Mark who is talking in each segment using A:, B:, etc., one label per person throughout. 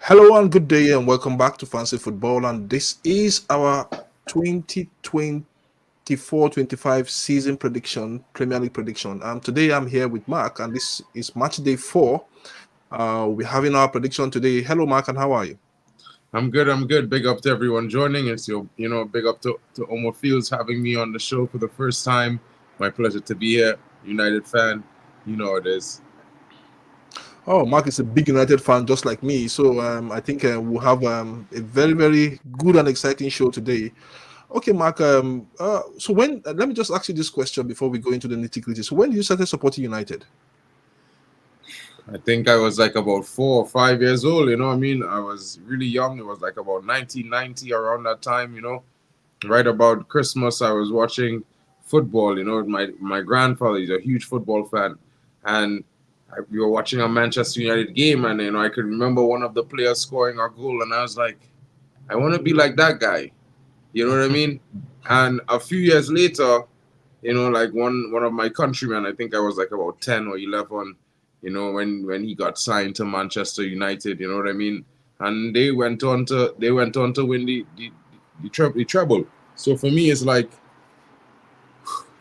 A: Hello and good day, and welcome back to Fancy Football. And this is our 2024-25 season prediction, Premier League prediction. Today I'm here with Mark, and this is match day 4. We're having our prediction today. Hello, Mark, and how are you?
B: I'm good. I'm good. Big up to everyone joining. Big up to Omar Fields having me on the show for the first time. My pleasure to be here. United fan. You know it is.
A: Oh, Mark is a big United fan, just like me. So I think we'll have a very, very good and exciting show today. Okay, Mark. So let me just ask you this question before we go into the nitty gritty. So when did you started supporting United?
B: I think I was like about 4 or 5 years old. You know what I mean? I was really young. It was like about 1990 around that time. Right about Christmas, I was watching football. My grandfather is a huge football fan, and we were watching a Manchester United game, and I could remember one of the players scoring a goal, and I was like, I want to be like that guy. You know what I mean? And a few years later, like one of my countrymen, I think I was like about 10 or 11. When he got signed to Manchester United. You know what I mean? And they went on to win the treble. So for me, it's like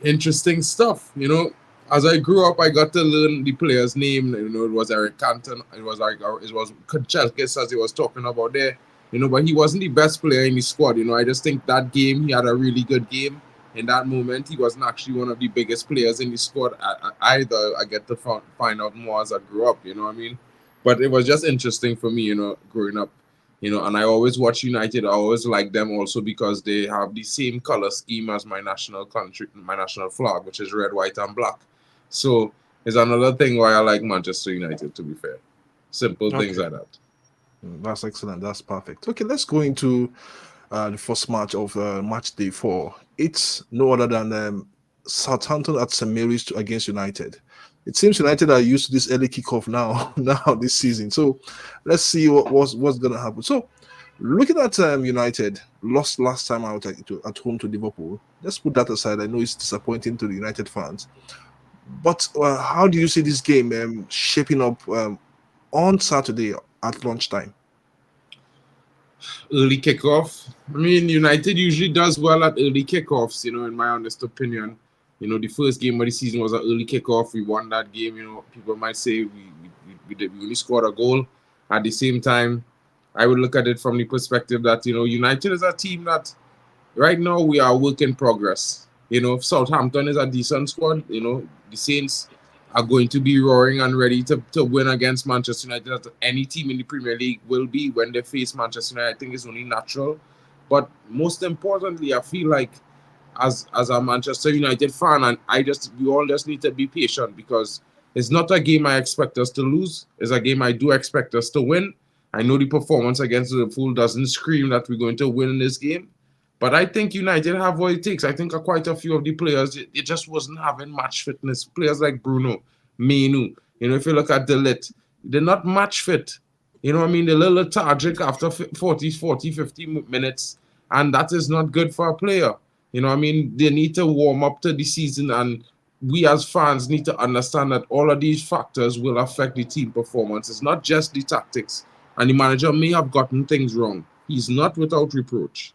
B: interesting stuff. As I grew up, I got to learn the player's name. It was Eric Cantona. It was Kuchelkis, as he was talking about there. But he wasn't the best player in the squad. I just think that game he had a really good game. In that moment, he wasn't actually one of the biggest players in the squad either. I get to find out more as I grew up. You know what I mean? But it was just interesting for me. Growing up. And I always watch United. I always like them also because they have the same color scheme as my national flag, which is red, white, and black. So it's another thing why I like Manchester United. To be fair, simple things
A: Okay.
B: like that.
A: That's excellent. That's perfect. Okay, let's go into the first match of match day 4. It's no other than Southampton at St Mary's against United. It seems United are used to this early kickoff now, now this season. So let's see what's going to happen. So looking at United, lost last time out at home to Liverpool. Let's put that aside. I know it's disappointing to the United fans, but how do you see this game shaping up on Saturday at lunchtime?
B: Early kickoff. I mean, United usually does well at early kickoffs. In my honest opinion. The first game of the season was an early kickoff. We won that game. People might say we only scored a goal. At the same time, I would look at it from the perspective that United is a team that right now we are a work in progress. Southampton is a decent squad. The Saints are going to be roaring and ready to win against Manchester United. That any team in the Premier League will be when they face Manchester United. I think it's only natural. But most importantly, I feel like as a Manchester United fan, and we all just need to be patient because it's not a game I expect us to lose. It's a game I do expect us to win. I know the performance against Liverpool doesn't scream that we're going to win this game, but I think United have what it takes. I think quite a few of the players, it just wasn't having match fitness. Players like Bruno, Menu, if you look at Delit, they're not match fit. I mean? They're a little lethargic after 40, 50 minutes, and that is not good for a player. I mean? They need to warm up to the season, and we as fans need to understand that all of these factors will affect the team performance. It's not just the tactics, and the manager may have gotten things wrong. He's not without reproach.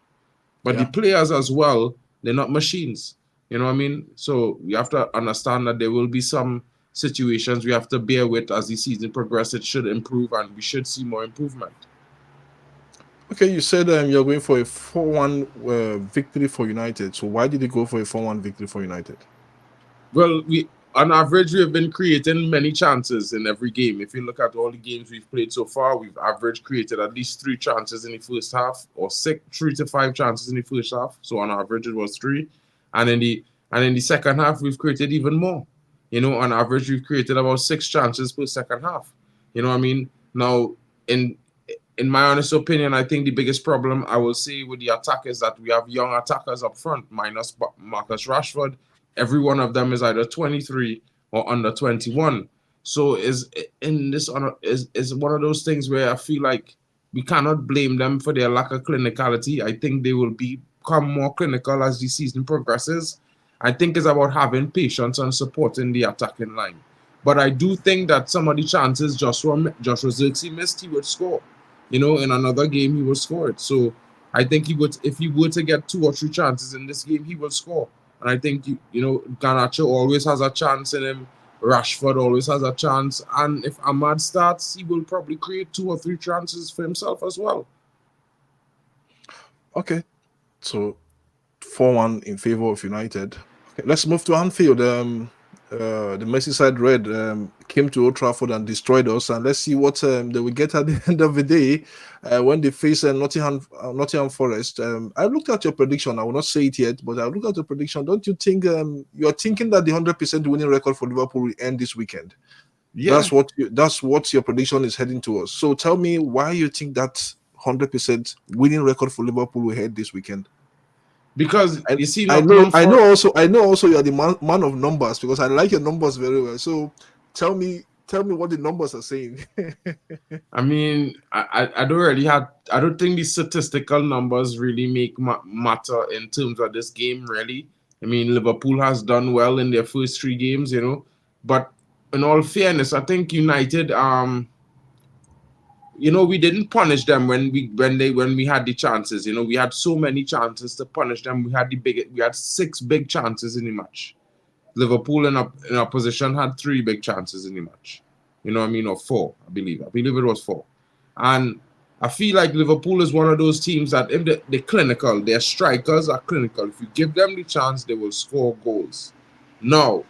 B: But the
A: Yeah.
B: players as well, they're not machines. You know what I mean? So we have to understand that there will be some situations we have to bear with as the season progresses. It should improve, and we should see more improvement.
A: Okay, you said you're going for a 4-1 victory for United. So why did you go for a 4-1 victory for United?
B: Well, we on average we have been creating many chances in every game. If you look at all the games we've played so far, we've average created at least 3 chances in the first half, or 3 to 5 chances in the first half. So on average it was three, and in the second half we've created even more. On average we've created about 6 chances per second half. You know what I mean? Now, in in my honest opinion, I think the biggest problem I will say with the attack is that we have young attackers up front, minus Marcus Rashford. Every one of them is either 23 or under 21. So is one of those things where I feel like we cannot blame them for their lack of clinicality. I think they will become more clinical as the season progresses. I think it's about having patience and supporting the attacking line. But I do think that some of the chances Joshua Zirkzee missed, he would score. in another game he will score it. So I think he would, if he were to get 2 or 3 chances in this game, he will score. And I think Garnacho always has a chance in him. Rashford always has a chance, and if Ahmad starts, he will probably create 2 or 3 chances for himself as well.
A: Okay, so 4-1 in favor of United. Okay, let's move to Anfield. The Merseyside Red came to Old Trafford and destroyed us, and let's see what they will get at the end of the day when they face Nottingham Forest. I looked at your prediction. I will not say it yet, but I looked at your prediction. Don't you think you're thinking that the 100% winning record for Liverpool will end this weekend?
B: Yeah,
A: That's what your prediction is heading towards. So tell me why you think that 100% winning record for Liverpool will head this weekend.
B: because
A: I,
B: you see
A: I
B: Nottingham
A: know I
B: for
A: know also I know also you are the man of numbers because I like your numbers very well. So tell me what the numbers are saying.
B: I mean, I don't really have. I don't think the statistical numbers really make matter in terms of this game. Really, I mean, Liverpool has done well in their first 3 games, but in all fairness, I think United, we didn't punish them when we had the chances. We had so many chances to punish them. We had 6 big chances in the match. Liverpool in opposition had 3 big chances in the match. You know what I mean? Or 4, I believe. I believe it was 4. And I feel like Liverpool is one of those teams that if they're clinical, their strikers are clinical. If you give them the chance, they will score goals. Now,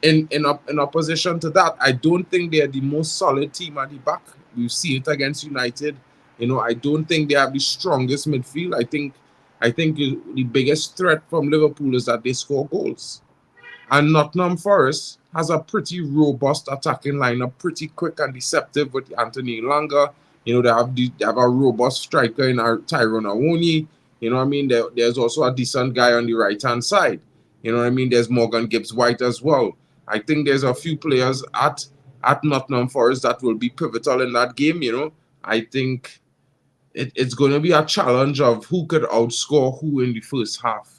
B: in opposition to that, I don't think they're the most solid team at the back. We see it against United. I don't think they have the strongest midfield. I think the biggest threat from Liverpool is that they score goals. And Nottingham Forest has a pretty robust attacking lineup, pretty quick and deceptive with Anthony Elanga. They have a robust striker in our Tyrone Awoniyi. You know what I mean? There's also a decent guy on the right hand side. You know what I mean? There's Morgan Gibbs White as well. I think there's a few players at Nottingham Forest that will be pivotal in that game. I think it's going to be a challenge of who could outscore who in the first half.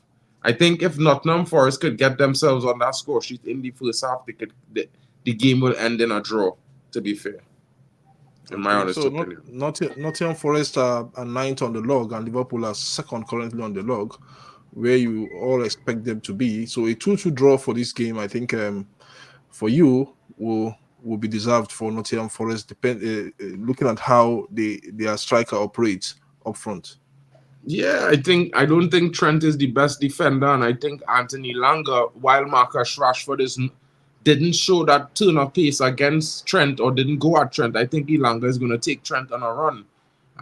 B: I think if Nottingham Forest could get themselves on that score sheet in the first half, the game will end in a draw. To be fair, in my
A: Okay,
B: honest
A: so
B: opinion.
A: Nottingham Forest are ninth on the log, and Liverpool are second currently on the log, where you all expect them to be. So a 2-2 draw for this game, I think, for you will be deserved for Nottingham Forest. Looking at how their striker operates up front.
B: Yeah, I don't think Trent is the best defender, and I think Anthony Langa, while Marcus Rashford didn't show that turn of pace against Trent or didn't go at Trent. I think Elanga is going to take Trent on a run,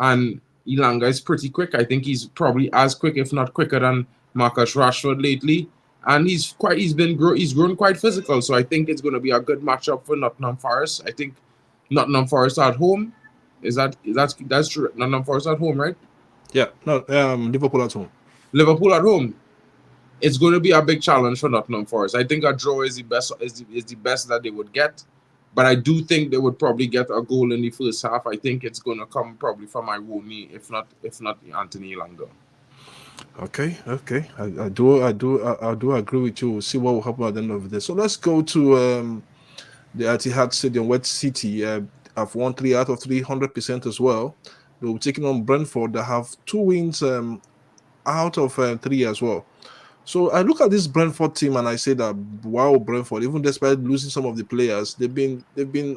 B: and Elanga is pretty quick. I think he's probably as quick, if not quicker, than Marcus Rashford lately, and he's grown quite physical. So I think it's going to be a good matchup for Nottingham Forest. I think Nottingham Forest at home that's true. Nottingham Forest at home, right?
A: Yeah, no, Liverpool at home.
B: Liverpool at home. It's going to be a big challenge for Nottingham Forest. I think a draw is the best that they would get, but I do think they would probably get a goal in the first half. I think it's going to come probably from Ironi, if not Anthony Elanga.
A: Okay. I do agree with you. We'll see what will happen at the end of this. So let's go to the Etihad Stadium, where City have won 3 out of 3, 100% as well. They'll be taking on Brentford that have 2 wins out of 3 as well. So I look at this Brentford team and I say that wow, Brentford, even despite losing some of the players, they've been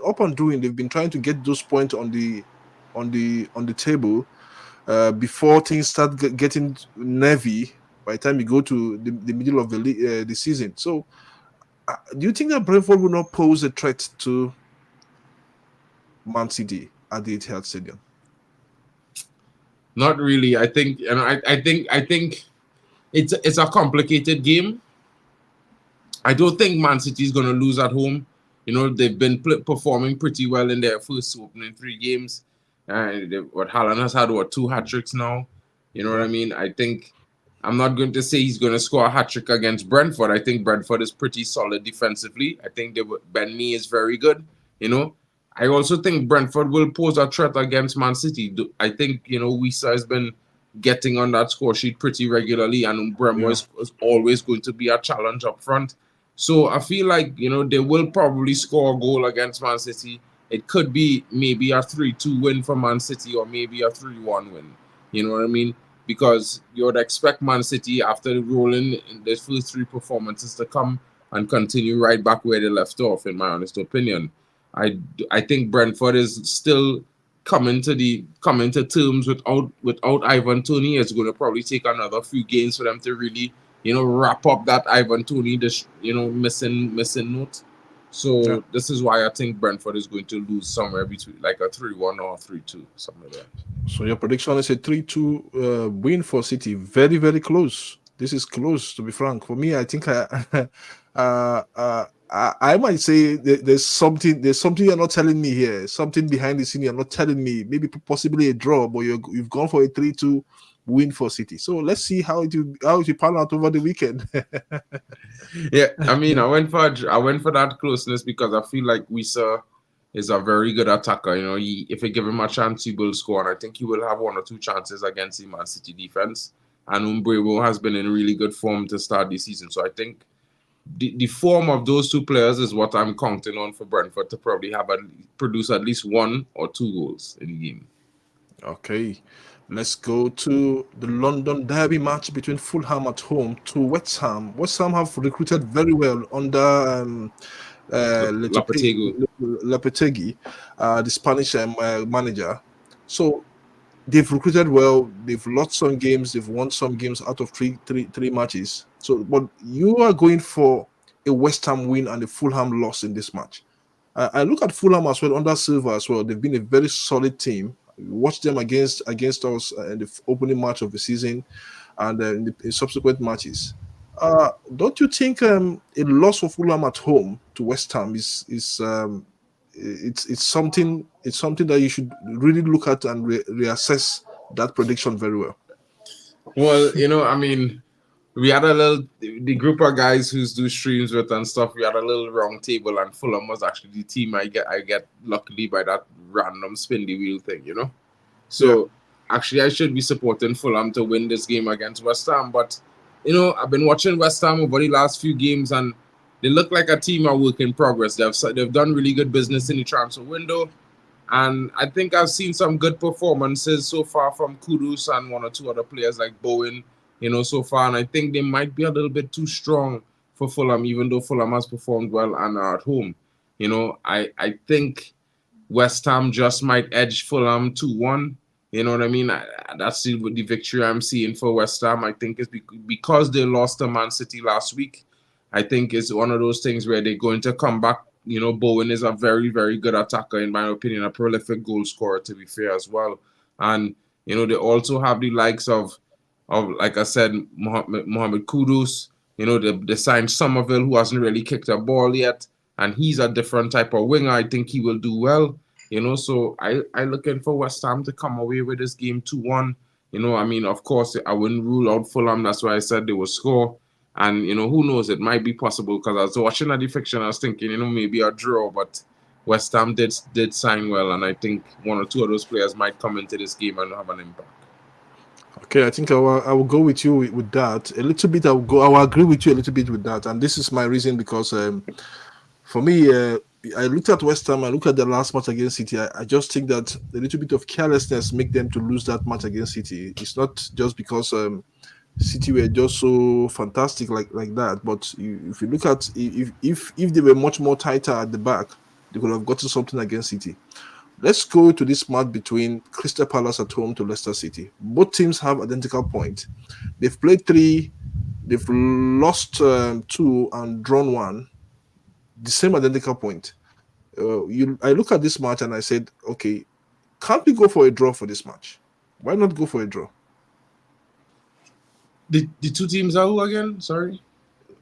A: up and doing. They've been trying to get those points on the table before things start getting nervy. By the time you go to the middle of the season, so do you think that Brentford will not pose a threat to Man City at the Etihad Stadium?
B: Not really. I think it's a complicated game. I don't think Man City is going to lose at home. They've been performing pretty well in their first opening 3 games. What Haaland has had, 2 hat-tricks now. You know what I
A: Yeah.
B: mean? I think I'm not going to say he's going to score a hat-trick against Brentford. I think Brentford is pretty solid defensively. I think Ben Mee is very good. You know, I also think Brentford will pose a threat against Man City. I think, Wisa has been getting on that score sheet pretty regularly, and Bremo
A: Yeah.
B: is always going to be a challenge up front. So I feel like, they will probably score a goal against Man City, it could be maybe a 3-2 win for Man City or maybe a 3-1 win. You know what I mean? Because you would expect Man City, after rolling in their first three performances, to come and continue right back where they left off, in my honest opinion. I think Brentford is still coming to terms without Ivan Toney. It's going to probably take another few games for them to really, wrap up that Ivan Toney, missing note.
A: Yeah.
B: So this is why I think Brentford is going to lose somewhere between like a 3-1 or a 3-2, something like that.
A: So your prediction is a 3-2 win for City. Very, very close. This is close, to be frank. For me, I think I might say there's something you're not telling me here. Something behind the scene you're not telling me. Maybe possibly a draw, but you've gone for a 3-2 win for City. So let's see how it will pan out over the weekend.
B: Yeah, I mean, I went for that closeness because I feel like Wisa is a very good attacker. If you give him a chance, he will score, and I think he will have one or two chances against the Man City defense. And Umbremo has been in really good form to start the season, so I think the form of those two players is what I'm counting on for Brentford to probably produce at least one or two goals in the game.
A: Okay, let's go to the London Derby match between Fulham at home to West Ham. West Ham have recruited very well under
B: Lapatego.
A: Lopetegui, the Spanish manager. So they've recruited well. They've lost some games. They've won some games out of three matches. So, but you are going for a West Ham win and a Fulham loss in this match. I look at Fulham as well under Silva as well. They've been a very solid team. Watch them against us in the opening match of the season and in subsequent matches. Don't you think a loss for Fulham at home to West Ham is it's something that you should really look at and reassess that prediction very well.
B: Well, I mean, we had a little the group of guys who's do streams with and stuff. We had a little round table, and Fulham was actually the team I get luckily by that random spin the wheel thing.
A: Yeah.
B: So actually, I should be supporting Fulham to win this game against West Ham. But I've been watching West Ham over the last few games, and they look like a team of work in progress. They've done really good business in the transfer window, and I think I've seen some good performances so far from Kudus and one or two other players like Bowen. So far, and I think they might be a little bit too strong for Fulham, even though Fulham has performed well and are at home. I think West Ham just might edge Fulham 2-1. You know what I mean? That's the victory I'm seeing for West Ham. I think it's because they lost to Man City last week. I think it's one of those things where they're going to come back. Bowen is a very, very good attacker, in my opinion, a prolific goal scorer, to be fair, as well. And, they also have the likes of like I said, Mohamed Kudus. They signed Somerville, who hasn't really kicked a ball yet, and he's a different type of winger. I think he will do well. So I looking for West Ham to come away with this game 2-1. I mean, of course, I wouldn't rule out Fulham. That's why I said they will score. And who knows? It might be possible because I was watching at the fiction. I was thinking, maybe a draw, but West Ham did sign well, and I think one or two of those players might come into this game and have an impact.
A: Okay, I think I will go with you with that a little bit. I will agree with you a little bit with that, and this is my reason because for me, I looked at West Ham. I looked at the last match against City. I just think that a little bit of carelessness make them to lose that match against City. It's not just because City were just so fantastic like that, but if you look at if they were much more tighter at the back, they could have gotten something against City. Let's go to this match between Crystal Palace at home to Leicester City. Both teams have identical points. They've played three, they've lost two and drawn one. The same identical point. I look at this match and I said, okay, can't we go for a draw for this match? Why not go for a draw?
B: The two teams are who again? Sorry.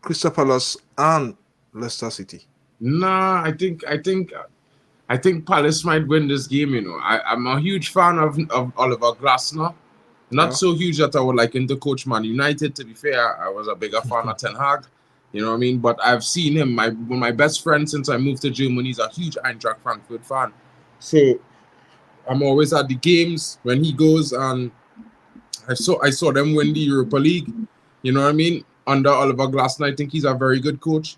A: Crystal Palace and Leicester City.
B: Nah, I think Palace might win this game. I'm a huge fan of Oliver Glasner. Not
A: Yeah.
B: so huge that I would like him to coach Man United. To be fair, I was a bigger fan of Ten Hag. You know what I mean? But I've seen him. One of my best friends since I moved to Germany. He's a huge Eintracht Frankfurt fan. So I'm always at the games when he goes, and I saw them win the Europa League. You know what I mean? Under Oliver Glasner, I think he's a very good coach.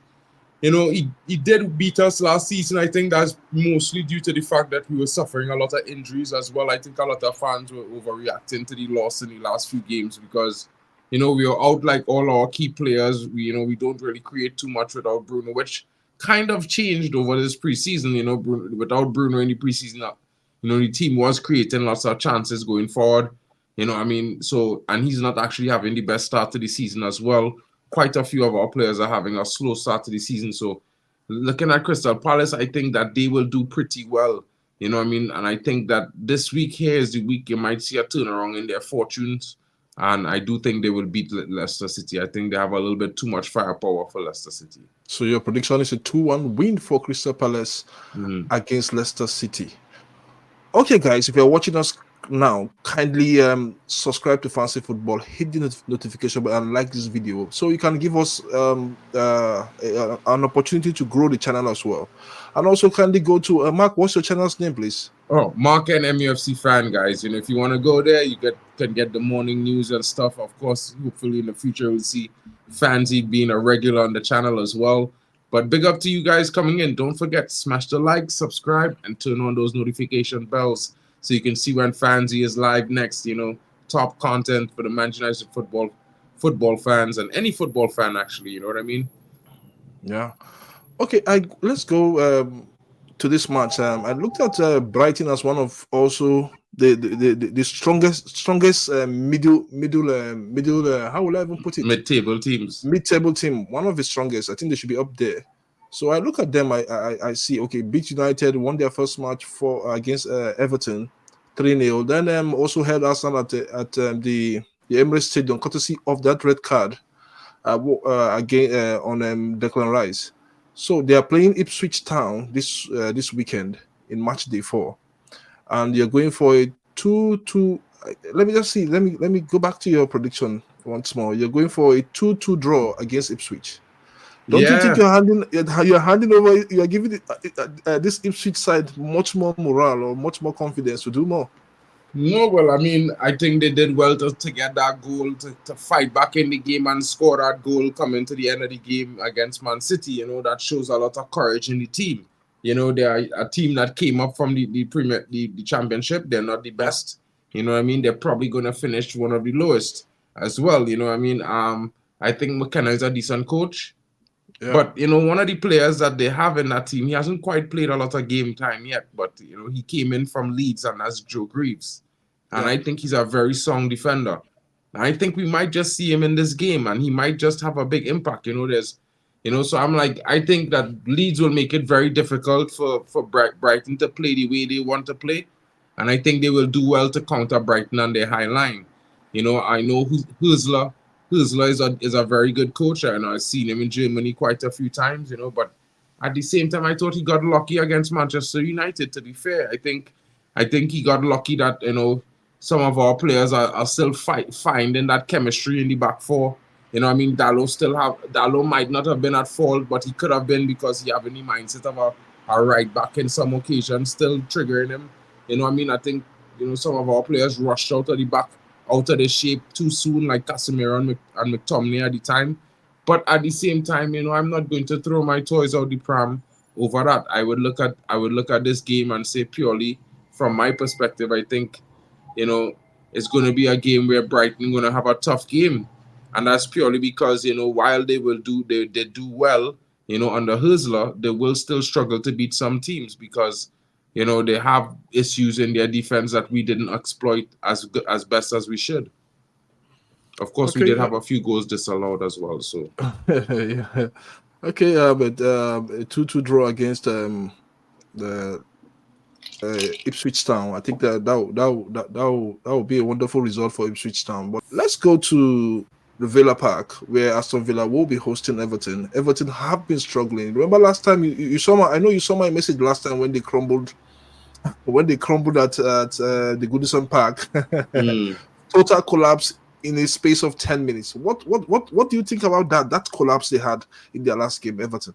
B: he did beat us last season. I think that's mostly due to the fact that we were suffering a lot of injuries as well. I think a lot of fans were overreacting to the loss in the last few games because, we were out like all our key players. We don't really create too much without Bruno, which kind of changed over this preseason. Without Bruno in the preseason, the team was creating lots of chances going forward. And he's not actually having the best start to the season as well. Quite a few of our players are having a slow start to the season. So looking at Crystal Palace, I think that they will do pretty well. And I think that this week here is the week you might see a turnaround in their fortunes. And I do think they will beat Leicester City. I think they have a little bit too much firepower for Leicester City.
A: So your prediction is a 2-1 win for Crystal Palace against Leicester City. Okay, guys, if you're watching us now, kindly subscribe to Fancy Football, hit the notification button, and like this video so you can give us an opportunity to grow the channel as well. And also kindly go to Mark. What's your channel's name, please?
B: Oh, Mark and MUFC fan, guys. If you want to go there, you can get the morning news and stuff. Of course, hopefully in the future we'll see Fanzy being a regular on the channel as well. But big up to you guys coming in. Don't forget, smash the like, subscribe, and turn on those notification bells so you can see when Fanzy is live next. Top content for the Manchester United football fans and any football fan, actually. You know what I mean?
A: Yeah. Okay, let's go to this match. I looked at Brighton as one of also the strongest middle how will I even put it,
B: mid-table teams.
A: Mid-table team, one of the strongest. I think they should be up there. So I look at them. I see. Okay, beat United, won their first match against Everton, 3-0. Then also held Arsenal at the Emirates Stadium, courtesy of that red card again on Declan Rice. So they are playing Ipswich Town this weekend in match day 4, and you're going for a 2-2. Let me just see. Let me go back to your prediction once more. You're going for a 2-2 draw against Ipswich. Don't you think you're handing over? You're giving this Ipswich side much more morale or much more confidence to do more?
B: No, well, I think they did well to get that goal, to fight back in the game and score that goal coming to the end of the game against Man City. That shows a lot of courage in the team. They are a team that came up from the championship. They're not the best. They're probably going to finish one of the lowest as well. I think McKenna is a decent coach. Yeah. But, one of the players that they have in that team, he hasn't quite played a lot of game time yet. But, he came in from Leeds, and that's Joe Greaves. And I think he's a very strong defender. I think we might just see him in this game, and he might just have a big impact. So I'm like, I think that Leeds will make it very difficult for Brighton to play the way they want to play. And I think they will do well to counter Brighton on their high line. I know Hüsler is a very good coach, and I've seen him in Germany quite a few times, but at the same time, I thought he got lucky against Manchester United, to be fair. I think he got lucky that, some of our players are still finding that chemistry in the back four. Dalot might not have been at fault, but he could have been because he having the mindset of a right back in some occasions, still triggering him. I think, some of our players rushed out of the shape too soon, like Casemiro and McTominay at the time. But at the same time, I'm not going to throw my toys out the pram over that. I would look at this game and say, purely from my perspective, I think, it's going to be a game where Brighton going to have a tough game. And that's purely because, while they do well, under Hüsler, they will still struggle to beat some teams because, they have issues in their defense that we didn't exploit as best as we should. Of course, we did have a few goals disallowed as well. So,
A: yeah. Okay, but a 2-2 draw against the Ipswich Town. I think that will be a wonderful result for Ipswich Town. But let's go to the Villa Park, where Aston Villa will be hosting Everton. Everton have been struggling. Remember last time you saw my? I know you saw my message last time when they crumbled. When they crumbled at the Goodison Park, total collapse in a space of 10 minutes. What do you think about that collapse they had in their last game, Everton?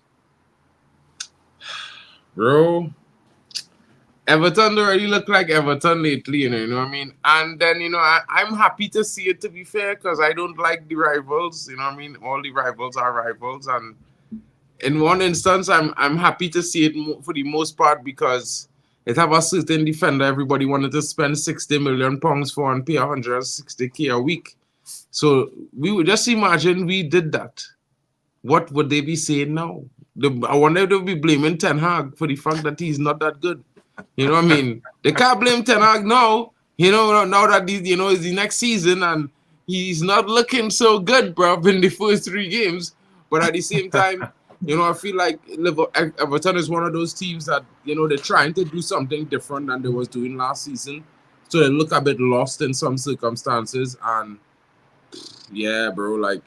B: Bro, Everton already look like Everton lately, you know what I mean? And then, I'm happy to see it, to be fair, because I don't like the rivals, you know what I mean? All the rivals are rivals, and in one instance, I'm happy to see it for the most part because it have a certain defender everybody wanted to spend 60 million pounds for and pay 160k a week. So we would just imagine we did that. What would they be saying now? I wonder if they'll be blaming Ten Hag for the fact that he's not that good. You know what I mean? They can't blame Ten Hag now. You know, now that it's the next season and he's not looking so good, bro, in the first 3 games. But at the same time, I feel like Everton is one of those teams that they're trying to do something different than they was doing last season, so they look a bit lost in some circumstances. And yeah, bro, like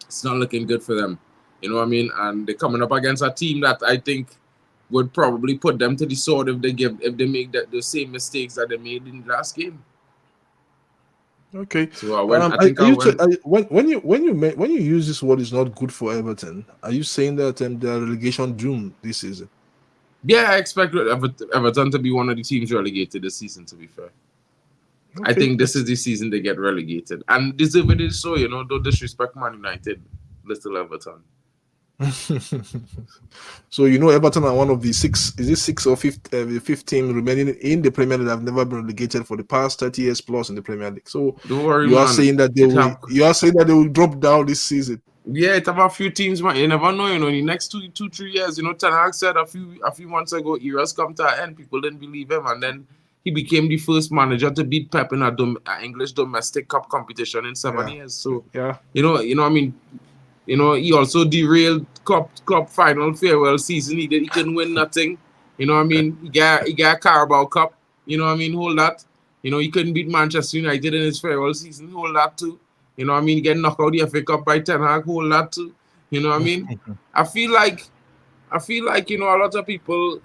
B: it's not looking good for them. You know what I mean? And they're coming up against a team that I think would probably put them to the sword if they make the same mistakes that they made in the last game.
A: Okay.
B: So I went.
A: When you use this word is not good for Everton, are you saying that they're relegation doomed this season?
B: Yeah, I expect Everton to be one of the teams relegated this season. To be fair, I
A: Okay.
B: think this is the season they get relegated, and deservedly so. Don't disrespect Man United, little Everton.
A: So Everton are one of the six. Is it six or fifth team remaining in the Premier League that have never been relegated for the past 30 years plus in the Premier League. So
B: Don't worry,
A: you are
B: man.
A: saying that you are saying that they will drop down this season.
B: Yeah, it have a few teams, man. You never know. In the next 3 years, Ten Hag said a few months ago, eras come to an end. People didn't believe him, and then he became the first manager to beat Pep in a English domestic cup competition in 7 years. So
A: Yeah.
B: I mean, he also derailed club final farewell season. He couldn't win nothing. You know what I mean? He got Carabao Cup. You know what I mean? Hold that. He couldn't beat Manchester United in his farewell season. Hold that too. You know what I mean? Get knocked out the FA Cup by Ten Hag. Hold that too. You know what I mean? I feel like a lot of people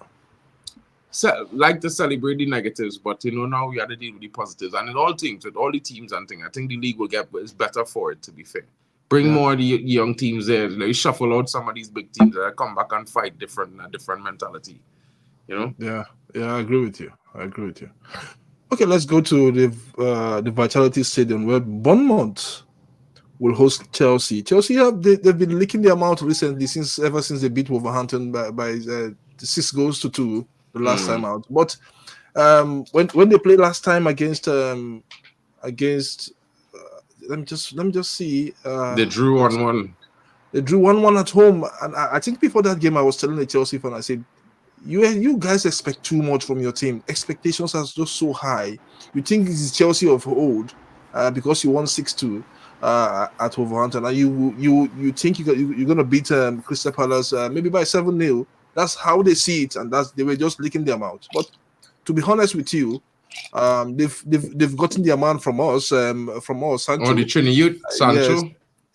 B: like to celebrate the negatives, but now we have to deal with the positives. And in all things, with all the teams and things, I think the league will get is better for it. To be fair, bring more of the young teams there. Shuffle out some of these big teams that come back and fight different mentality.
A: Yeah. I agree with you. Okay, let's go to the Vitality Stadium where Bournemouth will host Chelsea. Chelsea they've been licking their mouth recently ever since they beat Wolverhampton by 6 goals to 2 the last time out. But when they played last time against let me just see.
B: They drew 1-1.
A: They drew 1-1 at home, and I think before that game I was telling the Chelsea fan, I said, you guys expect too much from your team. Expectations are just so high. You think this is Chelsea of old because you won 6-2 at Wolverhampton, and you think you're going to beat Crystal Palace maybe by 7-0. That's how they see it, and they were just licking their mouth. But to be honest with you, they've gotten their man from us, Sancho.
B: Oh, the Trini youth, Sancho.
A: Yes.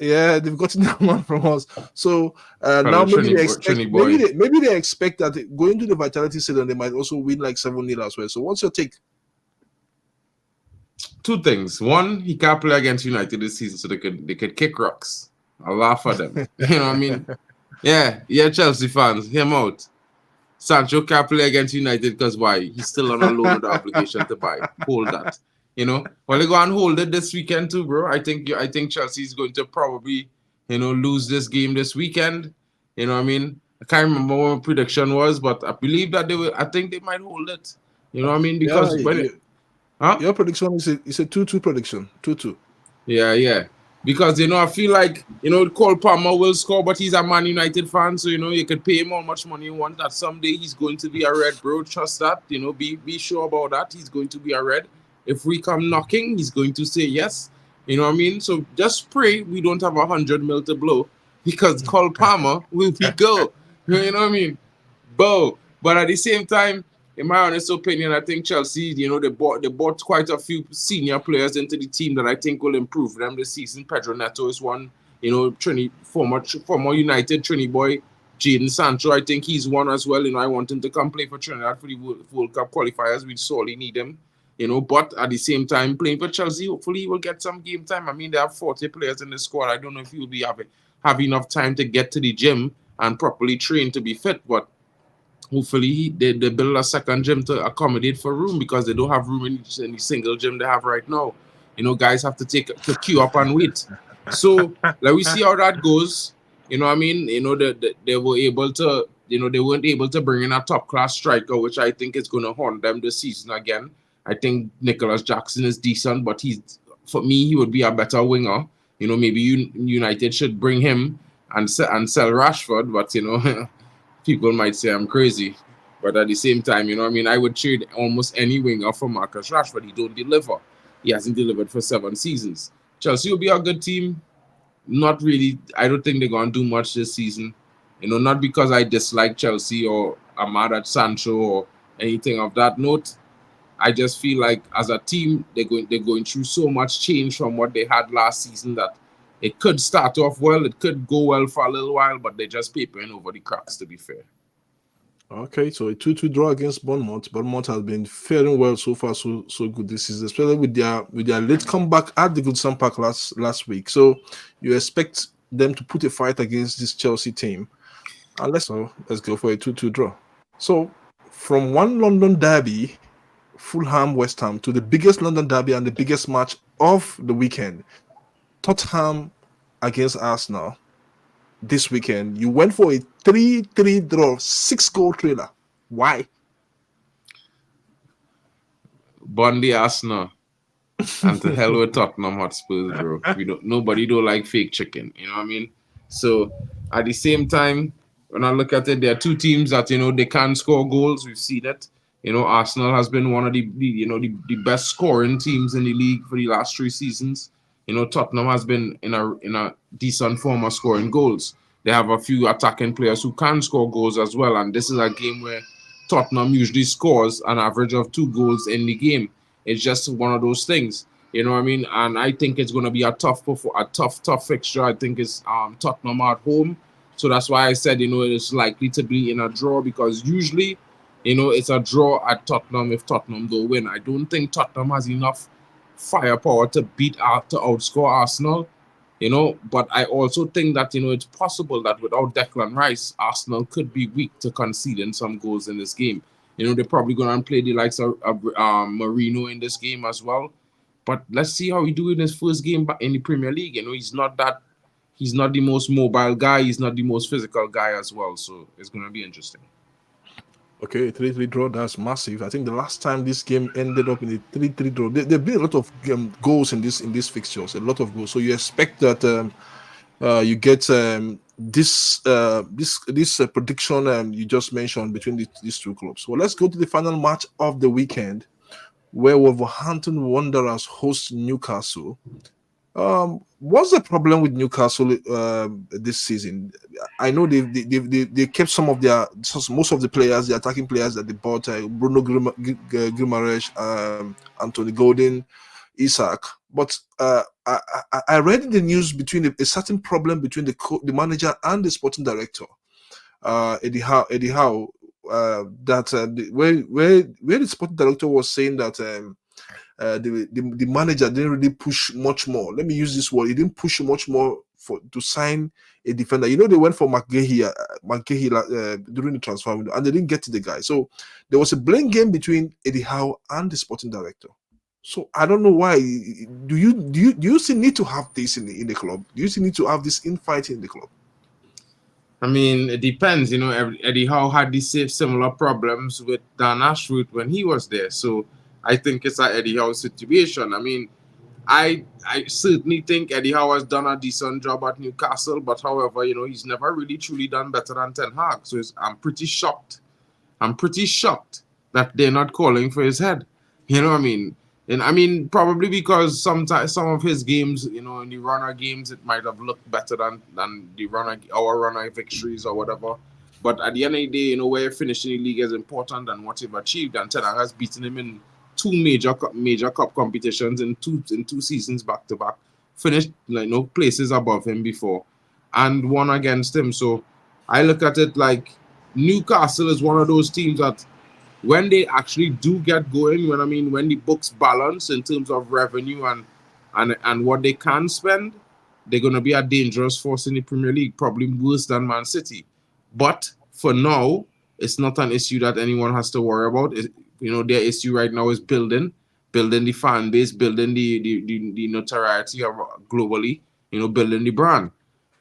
A: Yeah, they've gotten that man from us. So now maybe they expect that going to the Vitality Stadium they might also win like 7-0 as well. So what's your take?
B: Two things. One, he can't play against United this season, so they could kick rocks. I'll laugh at them. You know what I mean? Yeah, Chelsea fans, hear him out. Sancho can't play against United because why? He's still on a loan with the obligation to buy. Hold that. Well, they go and hold it this weekend too, bro. I think Chelsea is going to probably, lose this game this weekend. You know what I mean? I can't remember what my prediction was, but I believe that I think they might hold it. You know what I mean? Because
A: your prediction is a 2-2 prediction. 2-2.
B: Yeah. Because I feel like Cole Palmer will score, but he's a Man United fan, so you could pay him how much money you want. That someday he's going to be a red, bro. Trust that. Be sure about that. He's going to be a red. If we come knocking, he's going to say yes. You know what I mean? So just pray we don't have 100 mil to blow, because Cole Palmer will be go. You know what I mean? But at the same time, in my honest opinion, I think Chelsea, they bought quite a few senior players into the team that I think will improve them this season. Pedro Neto is one, former United Trini boy. Jadon Sancho, I think he's one as well. I want him to come play for Trinidad for the World Cup qualifiers. We sorely need him. But at the same time, playing for Chelsea, hopefully he will get some game time. I mean, they have 40 players in the squad. I don't know if he'll be have enough time to get to the gym and properly train to be fit, but hopefully they build a second gym to accommodate for room, because they don't have room in any single gym they have right now. Guys have to queue up and wait. So let we see how that goes. You know what I mean? They were able to, they weren't able to bring in a top class striker, which I think is going to haunt them this season again. I think Nicholas Jackson is decent, but for me, he would be a better winger. Maybe United should bring him and sell Rashford, but people might say I'm crazy. But at the same time, I would trade almost any winger for Marcus Rashford. He don't deliver. He hasn't delivered for 7 seasons. Chelsea will be a good team. Not really. I don't think they're gonna do much this season. Not because I dislike Chelsea or I'm mad at Sancho or anything of that note. I just feel like as a team they're going through so much change from what they had last season that it could start off well, it could go well for a little while, but they're just papering over the cracks, to be fair.
A: Okay, so a 2-2 draw against Bournemouth. Bournemouth has been faring well so far, so good this season, especially with their late comeback at the Goodson Park last week. So you expect them to put a fight against this Chelsea team. And let's go for a 2-2 draw. So from one London derby, Fulham West Ham, to the biggest London derby and the biggest match of the weekend, Tottenham against Arsenal this weekend. You went for a 3-3 draw, 6-goal trailer. Why?
B: Bundy Arsenal. And to hell with Tottenham Hotspurs, bro. Nobody don't like fake chicken. You know what I mean? So at the same time, when I look at it, there are two teams that they can score goals. We've seen it. Arsenal has been one of the best scoring teams in the league for the last 3 seasons. Tottenham has been in a decent form of scoring goals. They have a few attacking players who can score goals as well, and this is a game where Tottenham usually scores an average of 2 goals in the game. It's just one of those things. You know what I mean? And I think it's going to be a tough fixture. I think it's Tottenham at home. So that's why I said, it's likely to be in a draw, because usually, it's a draw at Tottenham if Tottenham don't win. I don't think Tottenham has enough firepower to outscore Arsenal. But I also think that, it's possible that without Declan Rice, Arsenal could be weak to conceding some goals in this game. They're probably going to play the likes of Marino in this game as well. But let's see how he do in his first game back in the Premier League. He's not the most mobile guy. He's not the most physical guy as well. So it's going to be interesting.
A: Okay, 3-3 draw, that's massive. I think the last time this game ended up in a 3-3 draw, there've been a lot of goals in these fixtures, a lot of goals. So you expect that you get this prediction you just mentioned between these two clubs. Well, let's go to the final match of the weekend, where Wolverhampton Wanderers host Newcastle. What's the problem with Newcastle this season? I know they kept most of the players, the attacking players that they bought, Bruno Guimaraes, Anthony Gordon, Isaac. But I read in the news between a certain problem between the manager and the sporting director, Eddie Howe, that where the sporting director was saying that. The manager didn't really push much more. Let me use this word. He didn't push much more to sign a defender. They went for McGahey during the transfer window, and they didn't get to the guy. So there was a blame game between Eddie Howe and the sporting director. So I don't know why. Do you still need to have this in the club? Do you still need to have this infighting in the club?
B: I mean, it depends. Eddie Howe had the same similar problems with Dan Ashwood when he was there. So I think it's an Eddie Howe situation. I mean, I certainly think Eddie Howe has done a decent job at Newcastle, but however, he's never really truly done better than Ten Hag. So I'm pretty shocked. I'm pretty shocked that they're not calling for his head. You know what I mean? And I mean, probably because sometimes some of his games, in the runner games, it might have looked better than our runner victories or whatever. But at the end of the day, where finishing the league is important than what you've achieved. And Ten Hag has beaten him in two major cup competitions in two seasons back to back. Finished places above him before, and won against him. So I look at it like Newcastle is one of those teams that when they actually do get going, when the books balance in terms of revenue and what they can spend, they're going to be a dangerous force in the Premier League, probably worse than Man City. But for now, it's not an issue that anyone has to worry about. Their issue right now is building the fan base, building the notoriety globally, building the brand.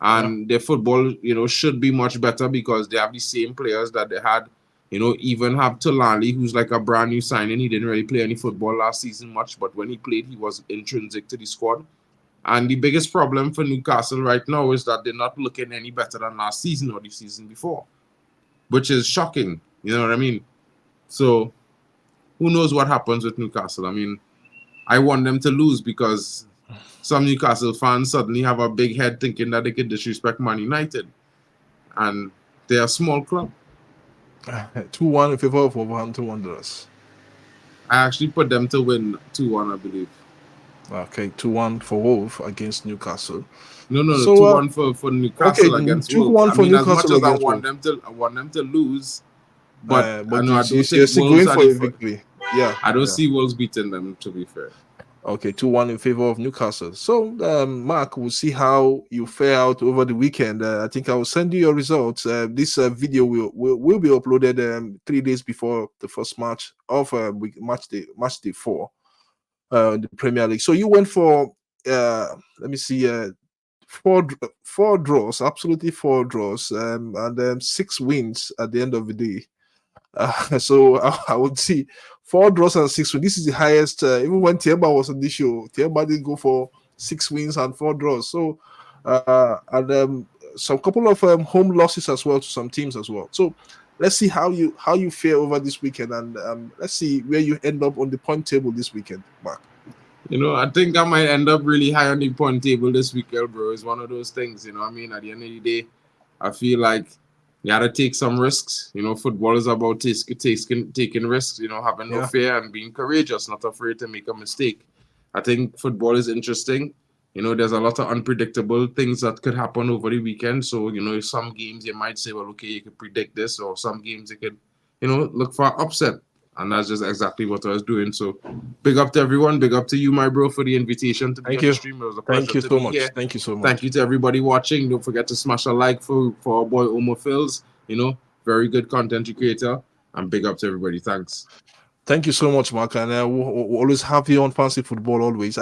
B: and their football, should be much better because they have the same players that they had. Even have Tulali, who's like a brand new signing. He didn't really play any football last season much, but when he played, he was intrinsic to the squad. And the biggest problem for Newcastle right now is that they're not looking any better than last season or the season before, which is shocking. You know what I mean? So who knows what happens with Newcastle? I mean, I want them to lose because some Newcastle fans suddenly have a big head thinking that they could disrespect Man United. And they're a small club.
A: 2-1 in favor of Wolverhampton Wanderers.
B: I actually put them to win 2-1, I believe.
A: Okay, 2-1 for Wolf against Newcastle.
B: No,
A: So
B: 2-1 for Newcastle
A: okay,
B: against
A: 2-1
B: Wolves. I
A: for
B: mean, as much
A: Newcastle
B: as
A: against Wolf.
B: I want them to lose, but I
A: But
B: know I don't
A: you're
B: think
A: still
B: Wolves
A: going
B: are
A: for a
B: the.
A: victory. Yeah,
B: I don't
A: yeah.
B: see Wolves beating them. To be fair.
A: Okay, 2-1 in favor of Newcastle. So, Mark, we'll see how you fare out over the weekend. I think I will send you your results. This video will be uploaded 3 days before the first match of match day 4, the Premier League. So you went for let me see, four draws, absolutely four draws, and then 6 wins at the end of the day. So I would see 4 draws and 6 wins. This is the highest. Even when Tiemba was on this show, Tiemba did go for 6 wins and 4 draws. So and some couple of home losses as well to some teams as well. So let's see how you fare over this weekend, and let's see where you end up on the point table this weekend, Mark.
B: I think I might end up really high on the point table this weekend, bro. It's one of those things, I mean, at the end of the day, I feel like you got to take some risks. Football is about taking risks, having no fear and being courageous, not afraid to make a mistake. I think football is interesting. There's a lot of unpredictable things that could happen over the weekend. So, some games you might say, well, okay, you could predict this, or some games you could, look for upset. And that's just exactly what I was doing. So big up to everyone. Big up to you, my bro, for the invitation to be on the stream. It was a pleasure to be here.
A: Thank you so much.
B: Thank you to everybody watching. Don't forget to smash a like for our boy Omo Phils. Very good content creator. And big up to everybody. Thanks.
A: Thank you so much, Mark. And we'll always have you on Fancy Football always.